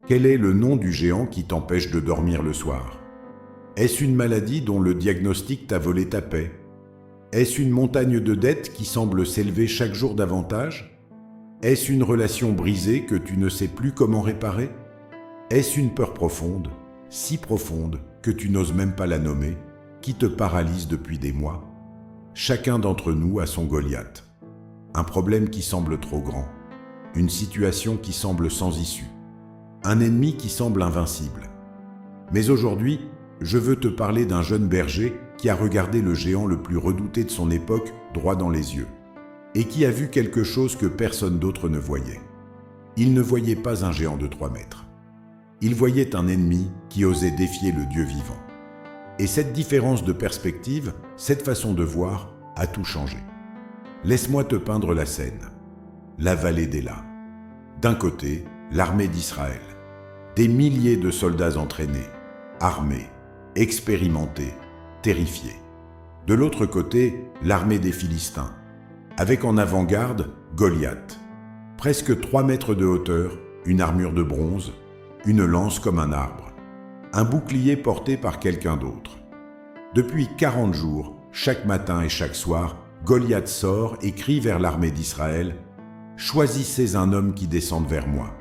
Quel est le nom du géant qui t'empêche de dormir le soir? Est-ce une maladie dont le diagnostic t'a volé ta paix? Est-ce une montagne de dettes qui semble s'élever chaque jour davantage? Est-ce une relation brisée que tu ne sais plus comment réparer? Est-ce une peur profonde, si profonde que tu n'oses même pas la nommer, qui te paralyse depuis des mois? Chacun d'entre nous a son Goliath. Un problème qui semble trop grand, une situation qui semble sans issue, un ennemi qui semble invincible. Mais aujourd'hui, je veux te parler d'un jeune berger qui a regardé le géant le plus redouté de son époque droit dans les yeux, et qui a vu quelque chose que personne d'autre ne voyait. Il ne voyait pas un géant de 3 mètres. Il voyait un ennemi qui osait défier le Dieu vivant. Et cette différence de perspective, cette façon de voir, a tout changé. Laisse-moi te peindre la scène. La vallée d'Éla. D'un côté, l'armée d'Israël. Des milliers de soldats entraînés, armés, expérimentés, terrifiés. De l'autre côté, l'armée des Philistins, avec en avant-garde Goliath. Presque 3 mètres de hauteur, une armure de bronze, une lance comme un arbre, un bouclier porté par quelqu'un d'autre. Depuis 40 jours, chaque matin et chaque soir, Goliath sort et crie vers l'armée d'Israël « Choisissez un homme qui descende vers moi.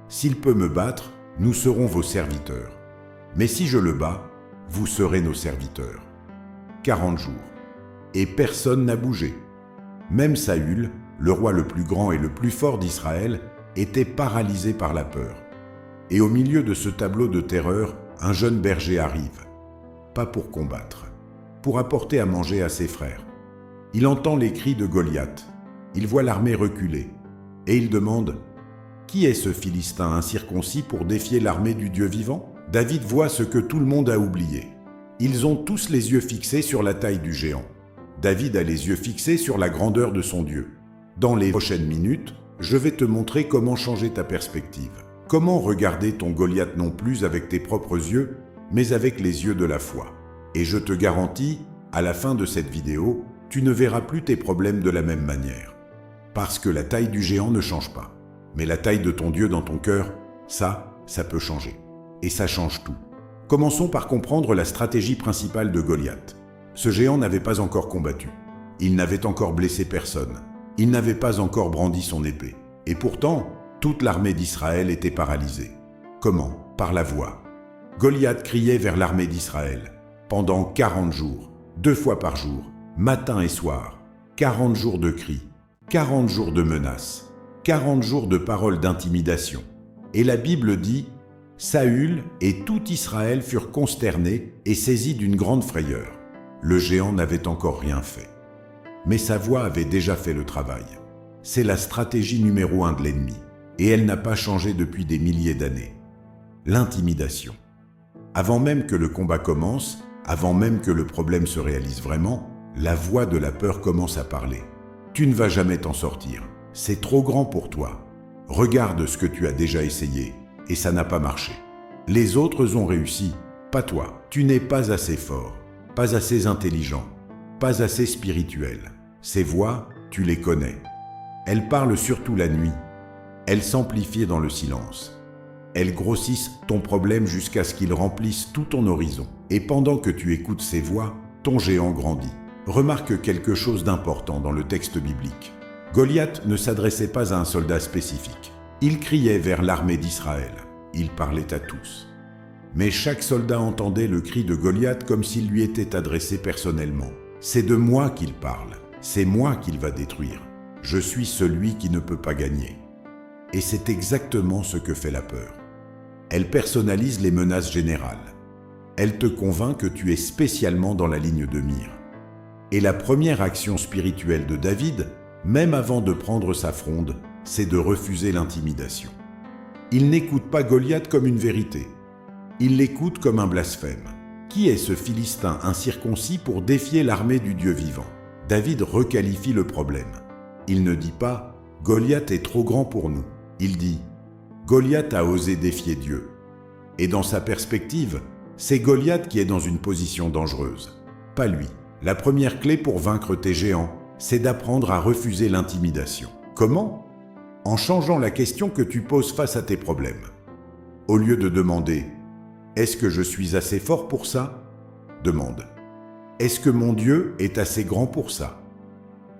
S'il peut me battre, nous serons vos serviteurs. Mais si je le bats, vous serez nos serviteurs. » 40 jours. Et personne n'a bougé. Même Saül, le roi le plus grand et le plus fort d'Israël, était paralysé par la peur. Et au milieu de ce tableau de terreur, un jeune berger arrive. Pas pour combattre, pour apporter à manger à ses frères. Il entend les cris de Goliath. Il voit l'armée reculer. Et il demande « Qui est ce Philistin incirconcis pour défier l'armée du Dieu vivant ?» David voit ce que tout le monde a oublié. Ils ont tous les yeux fixés sur la taille du géant. David a les yeux fixés sur la grandeur de son Dieu. Dans les prochaines minutes, je vais te montrer comment changer ta perspective. Comment regarder ton Goliath non plus avec tes propres yeux, mais avec les yeux de la foi. Et je te garantis, à la fin de cette vidéo, tu ne verras plus tes problèmes de la même manière. Parce que la taille du géant ne change pas. Mais la taille de ton Dieu dans ton cœur, ça peut changer. Et ça change tout. Commençons par comprendre la stratégie principale de Goliath. Ce géant n'avait pas encore combattu. Il n'avait encore blessé personne. Il n'avait pas encore brandi son épée. Et pourtant, toute l'armée d'Israël était paralysée. Comment? Par la voix. Goliath criait vers l'armée d'Israël. Pendant 40 jours, 2 fois par jour, matin et soir. 40 jours de cris, 40 jours de menaces, 40 jours de paroles d'intimidation. Et la Bible dit « Saül et tout Israël furent consternés et saisis d'une grande frayeur. » Le géant n'avait encore rien fait. Mais sa voix avait déjà fait le travail. C'est la stratégie numéro 1 de l'ennemi. Et elle n'a pas changé depuis des milliers d'années. L'intimidation. Avant même que le combat commence, avant même que le problème se réalise vraiment, la voix de la peur commence à parler. Tu ne vas jamais t'en sortir. C'est trop grand pour toi. Regarde ce que tu as déjà essayé, et ça n'a pas marché. Les autres ont réussi, pas toi. Tu n'es pas assez fort, pas assez intelligent, pas assez spirituel. Ces voix, tu les connais. Elles parlent surtout la nuit. Elles s'amplifient dans le silence. Elles grossissent ton problème jusqu'à ce qu'il remplisse tout ton horizon. Et pendant que tu écoutes ces voix, ton géant grandit. Remarque quelque chose d'important dans le texte biblique. Goliath ne s'adressait pas à un soldat spécifique. Il criait vers l'armée d'Israël. Il parlait à tous. Mais chaque soldat entendait le cri de Goliath comme s'il lui était adressé personnellement. C'est de moi qu'il parle. C'est moi qu'il va détruire. Je suis celui qui ne peut pas gagner. Et c'est exactement ce que fait la peur. Elle personnalise les menaces générales. Elle te convainc que tu es spécialement dans la ligne de mire. Et la première action spirituelle de David, même avant de prendre sa fronde, c'est de refuser l'intimidation. Il n'écoute pas Goliath comme une vérité. Il l'écoute comme un blasphème. Qui est ce Philistin incirconcis pour défier l'armée du Dieu vivant? David requalifie le problème. Il ne dit pas « Goliath est trop grand pour nous ». Il dit « Goliath a osé défier Dieu ». Et dans sa perspective, c'est Goliath qui est dans une position dangereuse, pas lui. La première clé pour vaincre tes géants, c'est d'apprendre à refuser l'intimidation. Comment? En changeant la question que tu poses face à tes problèmes. Au lieu de demander « Est-ce que je suis assez fort pour ça ?» demande « Est-ce que mon Dieu est assez grand pour ça ?»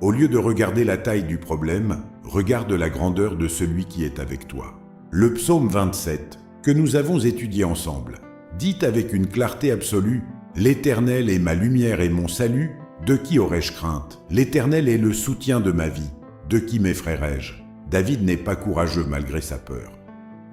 Au lieu de regarder la taille du problème, regarde la grandeur de celui qui est avec toi. Le psaume 27, que nous avons étudié ensemble, dit avec une clarté absolue « L'Éternel est ma lumière et mon salut, de qui aurais-je crainte? L'Éternel est le soutien de ma vie, de qui m'effraierais-je » David n'est pas courageux malgré sa peur.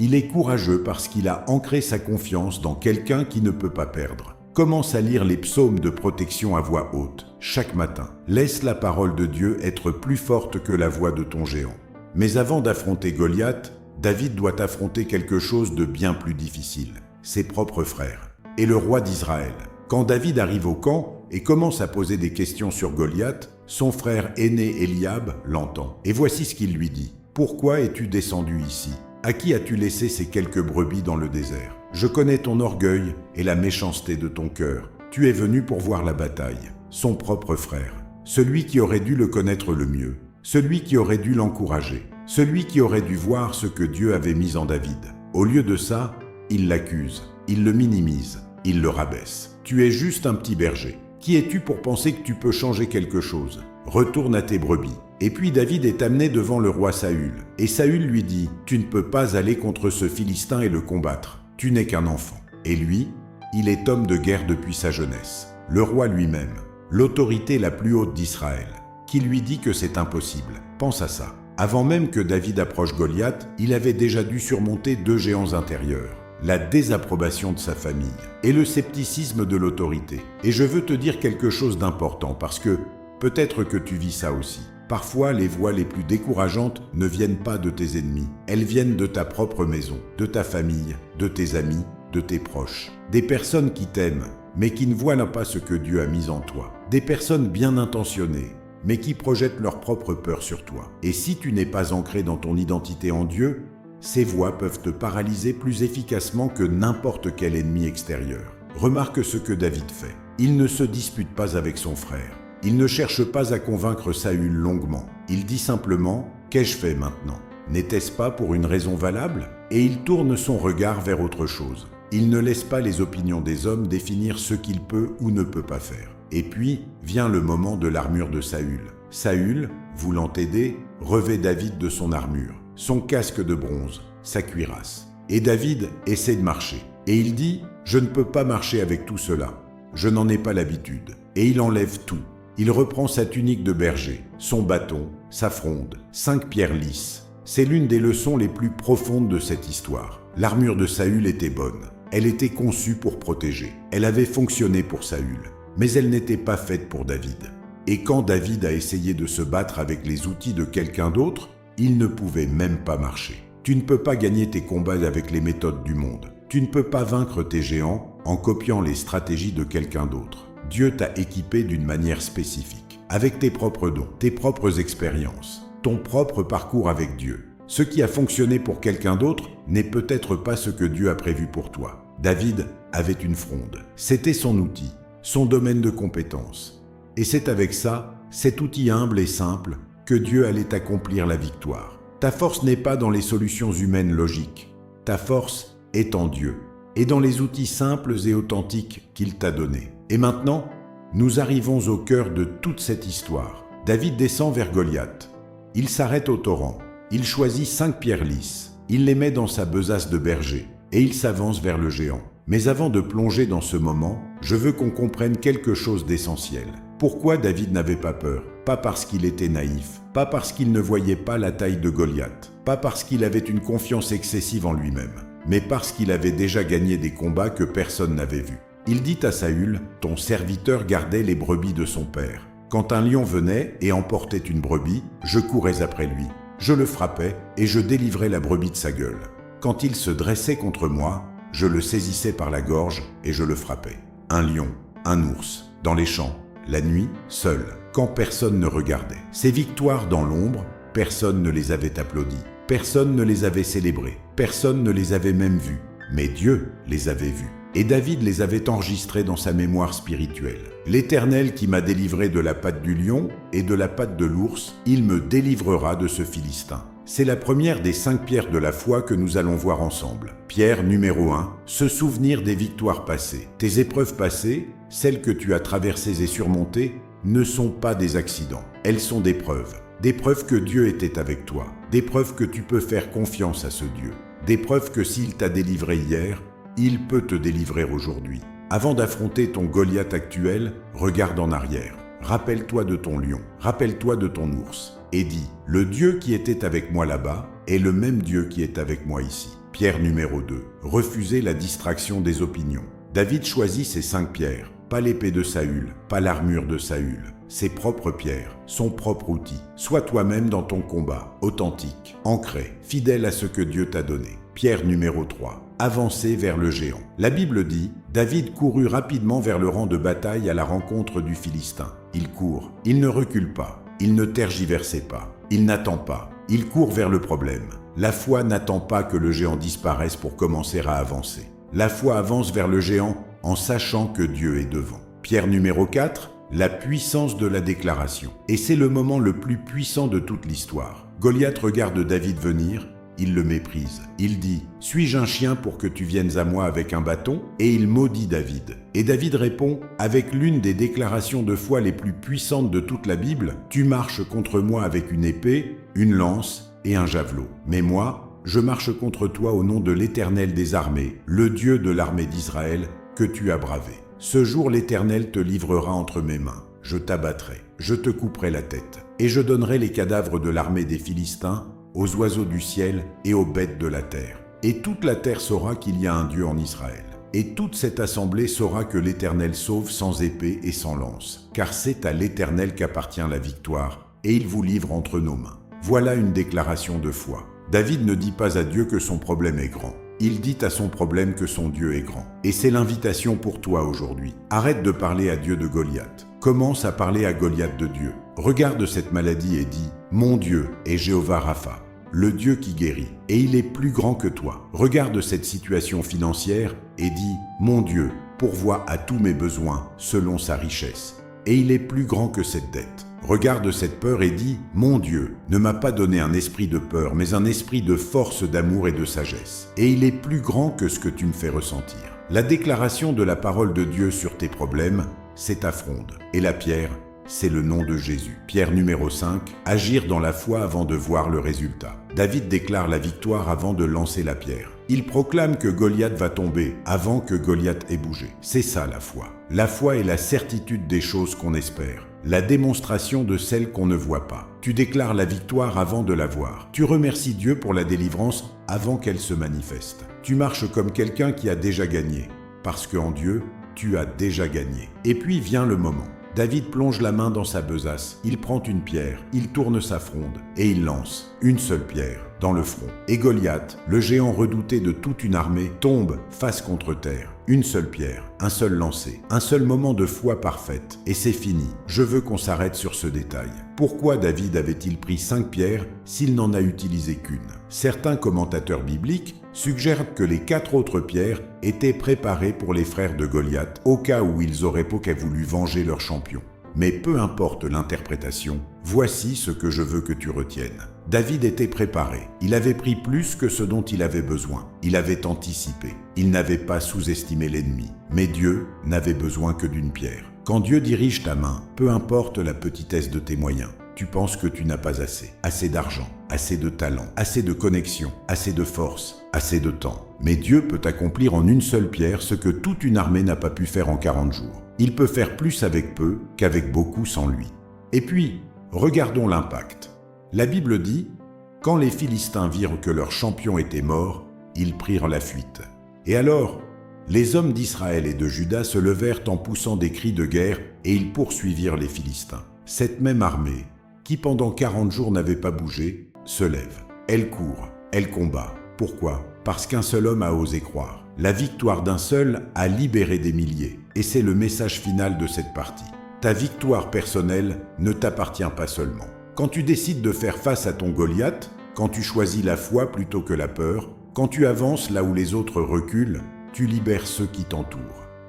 Il est courageux parce qu'il a ancré sa confiance dans quelqu'un qui ne peut pas perdre. Commence à lire les psaumes de protection à voix haute, chaque matin. Laisse la parole de Dieu être plus forte que la voix de ton géant. Mais avant d'affronter Goliath, David doit affronter quelque chose de bien plus difficile, ses propres frères et le roi d'Israël. Quand David arrive au camp et commence à poser des questions sur Goliath, son frère aîné Eliab l'entend. Et voici ce qu'il lui dit. « Pourquoi es-tu descendu ici? À qui as-tu laissé ces quelques brebis dans le désert? Je connais ton orgueil et la méchanceté de ton cœur. Tu es venu pour voir la bataille. » Son propre frère, celui qui aurait dû le connaître le mieux, celui qui aurait dû l'encourager, celui qui aurait dû voir ce que Dieu avait mis en David. Au lieu de ça, il l'accuse, il le minimise, il le rabaisse. « Tu es juste un petit berger. Qui es-tu pour penser que tu peux changer quelque chose? Retourne à tes brebis. » Et puis David est amené devant le roi Saül. Et Saül lui dit « Tu ne peux pas aller contre ce Philistin et le combattre. Tu n'es qu'un enfant. » Et lui, il est homme de guerre depuis sa jeunesse. Le roi lui-même, l'autorité la plus haute d'Israël, qui lui dit que c'est impossible. Pense à ça. Avant même que David approche Goliath, il avait déjà dû surmonter 2 géants intérieurs. La désapprobation de sa famille et le scepticisme de l'autorité. Et je veux te dire quelque chose d'important parce que peut-être que tu vis ça aussi. Parfois, les voix les plus décourageantes ne viennent pas de tes ennemis. Elles viennent de ta propre maison, de ta famille, de tes amis, de tes proches. Des personnes qui t'aiment, mais qui ne voient pas ce que Dieu a mis en toi. Des personnes bien intentionnées, mais qui projettent leur propre peur sur toi. Et si tu n'es pas ancré dans ton identité en Dieu, ces voix peuvent te paralyser plus efficacement que n'importe quel ennemi extérieur. Remarque ce que David fait. Il ne se dispute pas avec son frère. Il ne cherche pas à convaincre Saül longuement. Il dit simplement « Qu'ai-je fait maintenant? N'était-ce pas pour une raison valable ?» Et il tourne son regard vers autre chose. Il ne laisse pas les opinions des hommes définir ce qu'il peut ou ne peut pas faire. Et puis vient le moment de l'armure de Saül. Saül, voulant aider, revêt David de son armure, son casque de bronze, sa cuirasse. Et David essaie de marcher. Et il dit « Je ne peux pas marcher avec tout cela. Je n'en ai pas l'habitude. » Et il enlève tout. Il reprend sa tunique de berger, son bâton, sa fronde, 5 pierres lisses. C'est l'une des leçons les plus profondes de cette histoire. L'armure de Saül était bonne. Elle était conçue pour protéger. Elle avait fonctionné pour Saül. Mais elle n'était pas faite pour David. Et quand David a essayé de se battre avec les outils de quelqu'un d'autre, il ne pouvait même pas marcher. Tu ne peux pas gagner tes combats avec les méthodes du monde. Tu ne peux pas vaincre tes géants en copiant les stratégies de quelqu'un d'autre. Dieu t'a équipé d'une manière spécifique, avec tes propres dons, tes propres expériences, ton propre parcours avec Dieu. Ce qui a fonctionné pour quelqu'un d'autre n'est peut-être pas ce que Dieu a prévu pour toi. David avait une fronde. C'était son outil, son domaine de compétence. Et c'est avec ça, cet outil humble et simple, que Dieu allait accomplir la victoire. Ta force n'est pas dans les solutions humaines logiques. Ta force est en Dieu et dans les outils simples et authentiques qu'il t'a donnés. Et maintenant, nous arrivons au cœur de toute cette histoire. David descend vers Goliath. Il s'arrête au torrent. Il choisit 5 pierres lisses. Il les met dans sa besace de berger et il s'avance vers le géant. Mais avant de plonger dans ce moment, je veux qu'on comprenne quelque chose d'essentiel. Pourquoi David n'avait pas peur? Pas parce qu'il était naïf, pas parce qu'il ne voyait pas la taille de Goliath, pas parce qu'il avait une confiance excessive en lui-même, mais parce qu'il avait déjà gagné des combats que personne n'avait vus. Il dit à Saül, « Ton serviteur gardait les brebis de son père. Quand un lion venait et emportait une brebis, je courais après lui. Je le frappais et je délivrais la brebis de sa gueule. Quand il se dressait contre moi, je le saisissais par la gorge et je le frappais. Un lion, un ours, dans les champs, la nuit, seul, quand personne ne regardait. Ces victoires dans l'ombre, personne ne les avait applaudies. Personne ne les avait célébrées. Personne ne les avait même vues. Mais Dieu les avait vues. Et David les avait enregistrés dans sa mémoire spirituelle. L'Éternel qui m'a délivré de la patte du lion et de la patte de l'ours, il me délivrera de ce Philistin. C'est la première des 5 pierres de la foi que nous allons voir ensemble. Pierre numéro 1, se souvenir des victoires passées. Tes épreuves passées, celles que tu as traversées et surmontées, ne sont pas des accidents. Elles sont des preuves. Des preuves que Dieu était avec toi. Des preuves que tu peux faire confiance à ce Dieu. Des preuves que s'il t'a délivré hier, il peut te délivrer aujourd'hui. Avant d'affronter ton Goliath actuel, regarde en arrière. Rappelle-toi de ton lion, rappelle-toi de ton ours, et dis, le Dieu qui était avec moi là-bas est le même Dieu qui est avec moi ici. Pierre numéro 2, refuser la distraction des opinions. David choisit ses 5 pierres, pas l'épée de Saül, pas l'armure de Saül, ses propres pierres, son propre outil. Sois toi-même dans ton combat, authentique, ancré, fidèle à ce que Dieu t'a donné. Pierre numéro 3, avancer vers le géant. La Bible dit, David courut rapidement vers le rang de bataille à la rencontre du Philistin. Il court, il ne recule pas, il ne tergiversait pas, il n'attend pas, il court vers le problème. La foi n'attend pas que le géant disparaisse pour commencer à avancer. La foi avance vers le géant en sachant que Dieu est devant. Pierre numéro 4, la puissance de la déclaration. Et c'est le moment le plus puissant de toute l'histoire. Goliath regarde David venir, il le méprise. Il dit « Suis-je un chien pour que tu viennes à moi avec un bâton ?» Et il maudit David. Et David répond avec l'une des déclarations de foi les plus puissantes de toute la Bible « Tu marches contre moi avec une épée, une lance et un javelot. Mais moi, je marche contre toi au nom de l'Éternel des armées, le Dieu de l'armée d'Israël, que tu as bravé. Ce jour l'Éternel te livrera entre mes mains. Je t'abattrai, je te couperai la tête, et je donnerai les cadavres de l'armée des Philistins aux oiseaux du ciel et aux bêtes de la terre. Et toute la terre saura qu'il y a un Dieu en Israël. Et toute cette assemblée saura que l'Éternel sauve sans épée et sans lance, car c'est à l'Éternel qu'appartient la victoire, et il vous livre entre nos mains. » Voilà une déclaration de foi. David ne dit pas à Dieu que son problème est grand. Il dit à son problème que son Dieu est grand. Et c'est l'invitation pour toi aujourd'hui. Arrête de parler à Dieu de Goliath. Commence à parler à Goliath de Dieu. Regarde cette maladie et dis « Mon Dieu est Jéhovah Rapha, le Dieu qui guérit, et il est plus grand que toi. » Regarde cette situation financière et dis « Mon Dieu pourvoit à tous mes besoins selon sa richesse, et il est plus grand que cette dette. » Regarde cette peur et dis « Mon Dieu ne m'a pas donné un esprit de peur, mais un esprit de force, d'amour et de sagesse. Et il est plus grand que ce que tu me fais ressentir. » La déclaration de la parole de Dieu sur tes problèmes, c'est ta fronde. Et la pierre, c'est le nom de Jésus. Pierre numéro 5, agir dans la foi avant de voir le résultat. David déclare la victoire avant de lancer la pierre. Il proclame que Goliath va tomber avant que Goliath ait bougé. C'est ça la foi. La foi est la certitude des choses qu'on espère, la démonstration de celles qu'on ne voit pas. Tu déclares la victoire avant de la voir. Tu remercies Dieu pour la délivrance avant qu'elle se manifeste. Tu marches comme quelqu'un qui a déjà gagné, parce qu'en Dieu, tu as déjà gagné. Et puis vient le moment. David plonge la main dans sa besace, il prend une pierre, il tourne sa fronde et il lance une seule pierre dans le front. Et Goliath, le géant redouté de toute une armée, tombe face contre terre. Une seule pierre, un seul lancer, un seul moment de foi parfaite. Et c'est fini. Je veux qu'on s'arrête sur ce détail. Pourquoi David avait-il pris 5 pierres s'il n'en a utilisé qu'une? Certains commentateurs bibliques suggèrent que les 4 autres pierres étaient préparées pour les frères de Goliath au cas où ils auraient voulu venger leur champion. Mais peu importe l'interprétation, voici ce que je veux que tu retiennes. David était préparé. Il avait pris plus que ce dont il avait besoin. Il avait anticipé. Il n'avait pas sous-estimé l'ennemi. Mais Dieu n'avait besoin que d'une pierre. Quand Dieu dirige ta main, peu importe la petitesse de tes moyens, tu penses que tu n'as pas assez d'argent, assez de talent, assez de connexion, assez de force, assez de temps. Mais Dieu peut accomplir en une seule pierre ce que toute une armée n'a pas pu faire en 40 jours. Il peut faire plus avec peu qu'avec beaucoup sans lui. Et puis, regardons l'impact. La Bible dit « Quand les Philistins virent que leur champion était mort, ils prirent la fuite. Et alors, les hommes d'Israël et de Juda se levèrent en poussant des cris de guerre et ils poursuivirent les Philistins. Cette même armée, qui pendant 40 jours n'avait pas bougé, se lève. Elle court, elle combat. Pourquoi? Parce qu'un seul homme a osé croire. La victoire d'un seul a libéré des milliers. Et c'est le message final de cette partie. Ta victoire personnelle ne t'appartient pas seulement. Quand tu décides de faire face à ton Goliath, quand tu choisis la foi plutôt que la peur, quand tu avances là où les autres reculent, tu libères ceux qui t'entourent.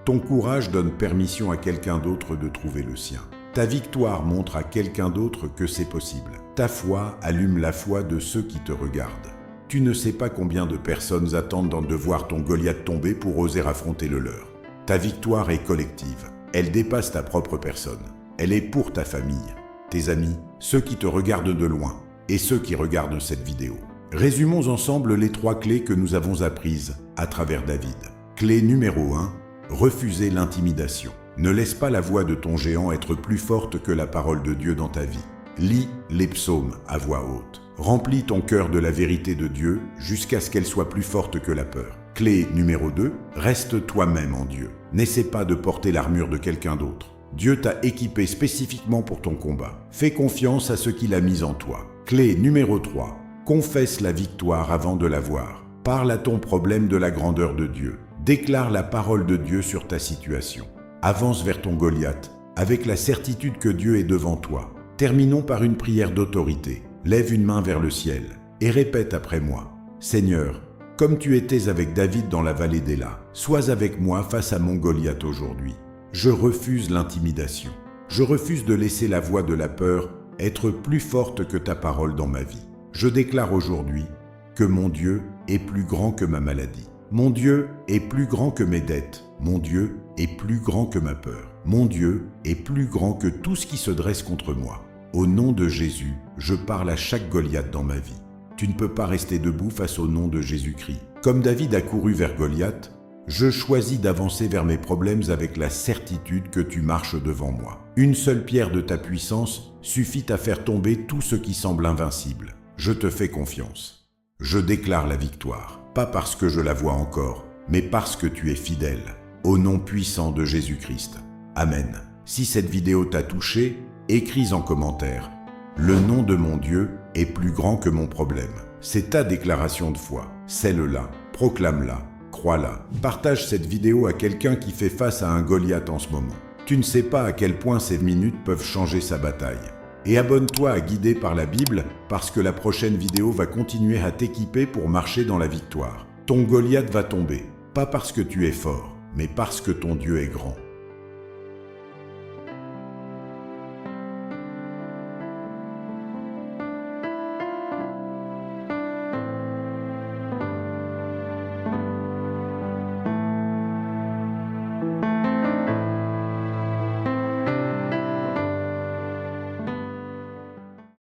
Ton courage donne permission à quelqu'un d'autre de trouver le sien. Ta victoire montre à quelqu'un d'autre que c'est possible. Ta foi allume la foi de ceux qui te regardent. Tu ne sais pas combien de personnes attendent de voir ton Goliath tomber pour oser affronter le leur. Ta victoire est collective. Elle dépasse ta propre personne. Elle est pour ta famille, tes amis, ceux qui te regardent de loin et ceux qui regardent cette vidéo. Résumons ensemble les 3 clés que nous avons apprises à travers David. Clé numéro 1, refuser l'intimidation. Ne laisse pas la voix de ton géant être plus forte que la parole de Dieu dans ta vie. Lis les psaumes à voix haute. Remplis ton cœur de la vérité de Dieu jusqu'à ce qu'elle soit plus forte que la peur. Clé numéro 2, reste toi-même en Dieu. N'essaie pas de porter l'armure de quelqu'un d'autre. Dieu t'a équipé spécifiquement pour ton combat. Fais confiance à ce qu'il a mis en toi. Clé numéro 3, confesse la victoire avant de la voir. Parle à ton problème de la grandeur de Dieu. Déclare la parole de Dieu sur ta situation. Avance vers ton Goliath avec la certitude que Dieu est devant toi. Terminons par une prière d'autorité. Lève une main vers le ciel et répète après moi. Seigneur, comme tu étais avec David dans la vallée d'Éla, sois avec moi face à mon Goliath aujourd'hui. Je refuse l'intimidation. Je refuse de laisser la voix de la peur être plus forte que ta parole dans ma vie. Je déclare aujourd'hui que mon Dieu est plus grand que ma maladie. Mon Dieu est plus grand que mes dettes. Mon Dieu est plus grand que ma peur. Mon Dieu est plus grand que tout ce qui se dresse contre moi. Au nom de Jésus, je parle à chaque Goliath dans ma vie. Tu ne peux pas rester debout face au nom de Jésus-Christ. Comme David a couru vers Goliath, je choisis d'avancer vers mes problèmes avec la certitude que tu marches devant moi. Une seule pierre de ta puissance suffit à faire tomber tout ce qui semble invincible. Je te fais confiance. Je déclare la victoire, pas parce que je la vois encore, mais parce que tu es fidèle. Au nom puissant de Jésus-Christ. Amen. Si cette vidéo t'a touché, écris en commentaire. Le nom de mon Dieu est plus grand que mon problème. C'est ta déclaration de foi. Celle-là, proclame-la, crois-la. Partage cette vidéo à quelqu'un qui fait face à un Goliath en ce moment. Tu ne sais pas à quel point ces minutes peuvent changer sa bataille. Et abonne-toi à Guidé par la Bible parce que la prochaine vidéo va continuer à t'équiper pour marcher dans la victoire. Ton Goliath va tomber, pas parce que tu es fort, mais parce que ton Dieu est grand.